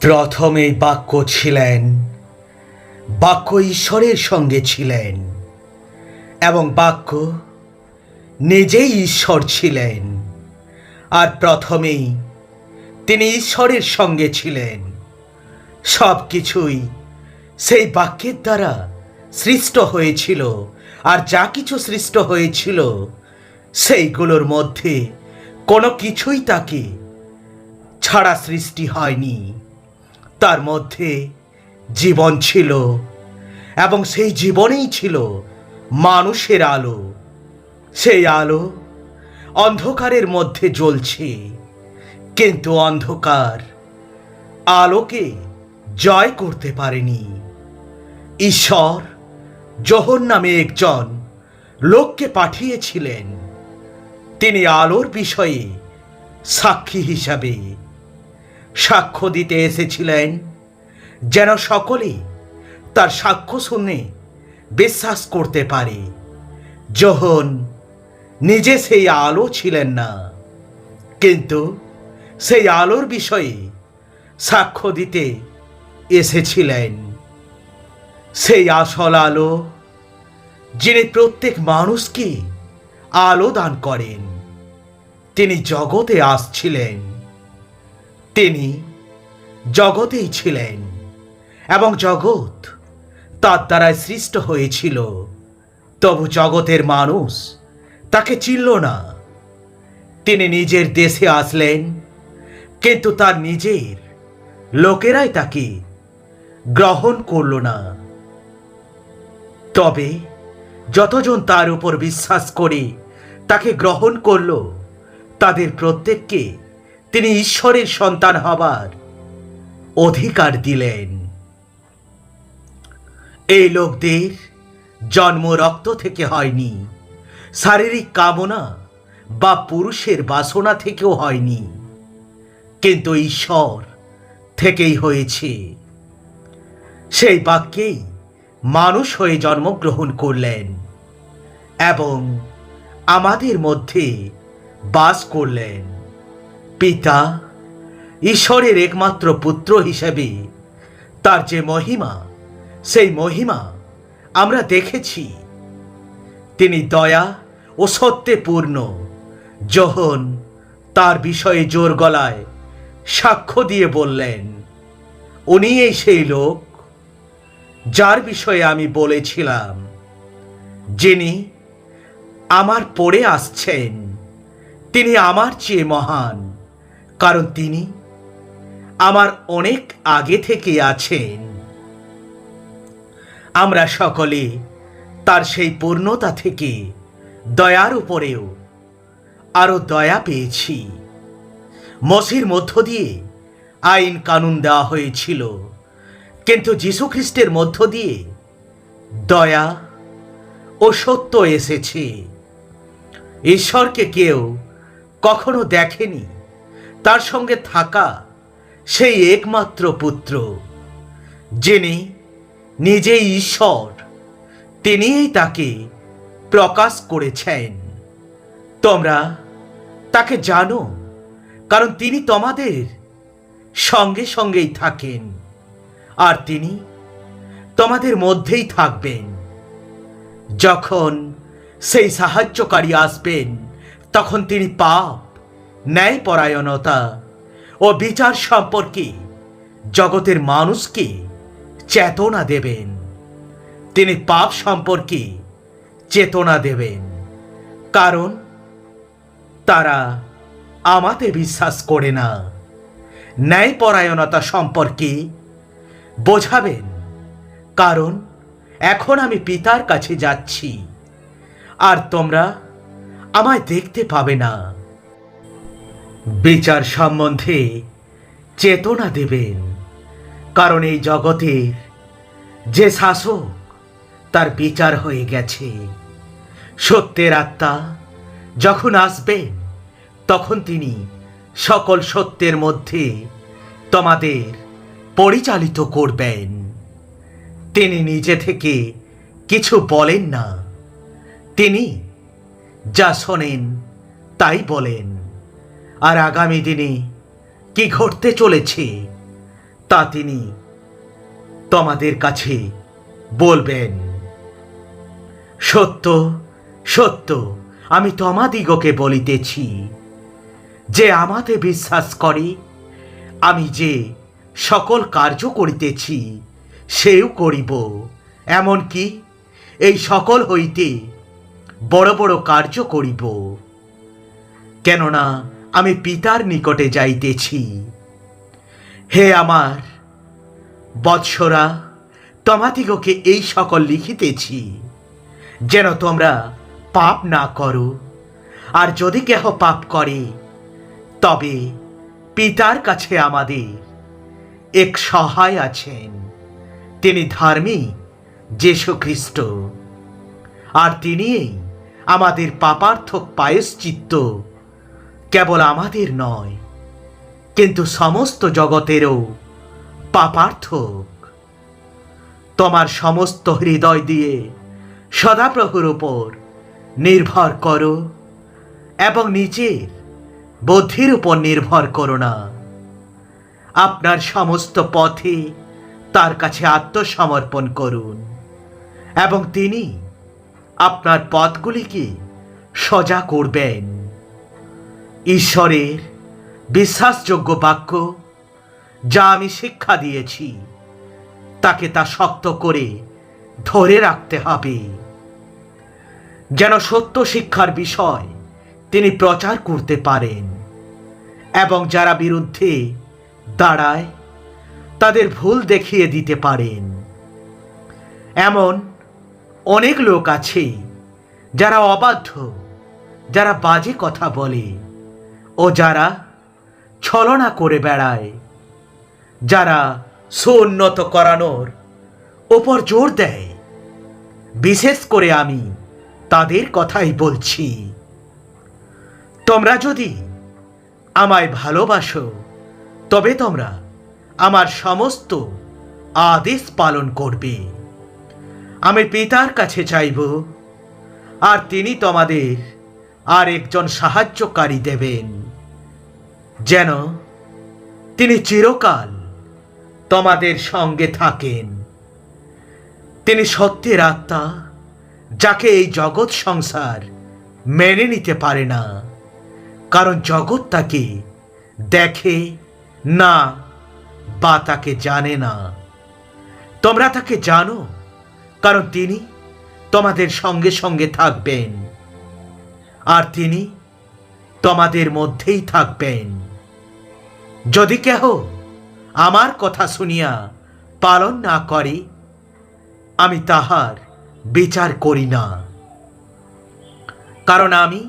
প্রথমেই বাক্য ছিলেন, বাক্য ঈশ্বরের সঙ্গে ছিলেন এবং বাক্য নিজেই ঈশ্বর ছিলেন। আর প্রথমেই তিনি ঈশ্বরের সঙ্গে ছিলেন। সব কিছুই সেই বাক্যের দ্বারা সৃষ্ট হয়েছিল, আর যা কিছু সৃষ্ট হয়েছিল সেইগুলোর মধ্যে কোনো কিছুই তাকে ছাড়া সৃষ্টি হয়নি। তার মধ্যে জীবন ছিল এবং সেই জীবনেই ছিল মানুষের আলো। সেই আলো অন্ধকারের মধ্যে জ্বলছে, কিন্তু অন্ধকার আলোকে জয় করতে পারেনি। ঈশ্বর যোহন নামে একজন লোককে পাঠিয়েছিলেন। তিনি আলোর বিষয়ে সাক্ষী হিসাবে সাক্ষ্য দিতে এসেছিলেন, যেন সকলে তার সাক্ষ্য শুনে বিশ্বাস করতে পারে। যোহন নিজে সেই আলো ছিলেন না, কিন্তু সেই আলোর বিষয়ে সাক্ষ্য দিতে এসেছিলেন। সেই আসল আলো, যিনি প্রত্যেক মানুষকে আলো দান করেন, তিনি জগতে আসছিলেন। তিনি জগতেই ছিলেন এবং জগৎ তার দ্বারাই সৃষ্ট হয়েছিল। তবু জগতের মানুষ তাকে চিনল না। তিনি নিজের দেশে আসলেন, কিন্তু তার নিজের লোকেরাই তাকে গ্রহণ করল না। তবে যতজন তার উপর বিশ্বাস করে তাকে গ্রহণ করল, তাদের প্রত্যেককে তিনি ঈশ্বরের সন্তান হবার অধিকার দিলেন। এই লোকদের জন্ম রক্ত থেকে হয়নি, শারীরিক কামনা বা পুরুষের বাসনা থেকেও হয়নি, কিন্তু ঈশ্বর থেকেই হয়েছে। সেই বাক্যেই মানুষ হয়ে জন্মগ্রহণ করলেন এবং আমাদের মধ্যে বাস করলেন। পিতা ঈশ্বরের একমাত্র পুত্র হিসেবে তার যে মহিমা, সেই মহিমা আমরা দেখেছি। তিনি দয়া ও সত্যে পূর্ণ। যোহন তার বিষয়ে জোর গলায় সাক্ষ্য দিয়ে বললেন, উনি এই সেই লোক যার বিষয়ে আমি বলেছিলাম, যিনি আমার পরে আসছেন। তিনি আমার চেয়ে মহান, কারণ তিনি আমার অনেক আগে থেকে আছেন। আমরা সকলে তার সেই পূর্ণতা থেকে দয়ার উপরেও আরো দয়া পেয়েছি। মসির মধ্য দিয়ে আইন কানুন দেওয়া হয়েছিল, কিন্তু যীশু খ্রিস্টের মধ্য দিয়ে দয়া ও সত্য এসেছে। ঈশ্বরকে কেউ কখনো দেখেনি। তার সঙ্গে থাকা সেই একমাত্র পুত্র, যিনি নিজেই ঈশ্বর, তিনিই তাকে প্রকাশ করেছেন। তোমরা তাকে জানো, কারণ তিনি তোমাদের সঙ্গে সঙ্গেই থাকেন, আর তিনি তোমাদের মধ্যেই থাকবেন। যখন সেই সাহায্যকারী আসবেন, তখন তিনি পাপ, ন্যায়পরায়ণতা ও বিচার সম্পর্কে জগতের মানুষকে চেতনা দেবেন। তিনি পাপ সম্পর্কে চেতনা দেবেন, কারণ তারা আমাতে বিশ্বাস করে না। ন্যায়পরায়ণতা সম্পর্কে বোঝাবেন, কারণ এখন আমি পিতার কাছে যাচ্ছি, আর তোমরা আমায় দেখতে পাবে না। বিচার সম্বন্ধে চেতনা দেবেন, কারণ এই জগতের যে শাসক, তার বিচার হয়ে গেছে। সত্যের আত্মা যখন আসবেন, তখন তিনি সকল সত্যের মধ্যে তোমাদের পরিচালিত করবেন। তিনি নিজে থেকে কিছু বলেন না, তিনি যা শোনেন তাই বলেন। আর আগামী দিনে কি ঘটতে চলেছে তা তিনি তোমাদের কাছে বলবেন। সত্য সত্য আমি তোমাদিগকে বলিতেছি, যে আমাতে বিশ্বাস করে, আমি যে সকল কার্য করিতেছি সেও করিব, এমনকি এই সকল হইতে বড় বড় কার্য করিব। কেননা আমি পিতার নিকটে যাইতেছি। হে আমার বৎসরা, তোমাদিগকে এই সকল লিখিতেছি, যেন তোমরা পাপ না করো। আর যদি কেহ পাপ করে, তবে পিতার কাছে আমাদের এক সহায় আছেন, তিনি ধার্মিক যীশু খ্রিস্ট। আর তিনিই আমাদের পাপার্থক প্রায়শ্চিত্ত, কেবল আমাদের নয়, কিন্তু সমস্ত জগতেরও পাপার্থক। তোমার সমস্ত হৃদয় দিয়ে সদাপ্রভুর উপর নির্ভর করো এবং নিজের বুদ্ধির উপর নির্ভর করো না। আপনার সমস্ত পথে তার কাছে আত্মসমর্পণ করুন এবং তিনি আপনার পথগুলিকে সোজা করবেন। ঈশ্বরের বিশ্বাসযোগ্য বাক্য যা আমি শিক্ষা দিয়েছি, তাকে তা শক্ত করে ধরে রাখতে হবে, যেন সত্য শিক্ষার বিষয় তিনি প্রচার করতে পারেন এবং যারা বিরুদ্ধে দাঁড়ায় তাদের ভুল দেখিয়ে দিতে পারেন। এমন অনেক লোক আছে যারা অবাধ্য, যারা বাজে কথা বলে ও যারা ছলনা করে বেড়ায়, যারা সুউন্নত করানোর ওপর জোর দেয়। বিশেষ করে আমি তাদের কথাই বলছি। তোমরা যদি আমায় ভালোবাসো, তবে তোমরা আমার সমস্ত আদেশ পালন করবে। আমি পিতার কাছে চাইব, আর তিনি তোমাদের আর একজন সাহায্যকারী দেবেন, যেন তিনি চিরকাল তোমাদের সঙ্গে থাকেন। তিনি সত্যের আত্মা, যাকে এই জগৎ সংসার মেনে নিতে পারে না, কারণ জগৎ তাকে দেখে না বা তাকে জানে না। তোমরা তাকে জানো, কারণ তিনি তোমাদের সঙ্গে সঙ্গে থাকবেন, আর তিনি তোমাদের মধ্যেই থাকবেন। যদি কেহ আমার কথা শুনিয়া পালন না করে, আমি তাহার বিচার করি না, কারণ আমি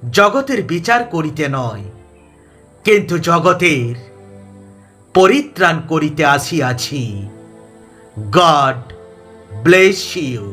জগতের বিচার করিতে নয়, কিন্তু জগতের পরিত্রাণ করিতে আসিয়াছি। God bless you.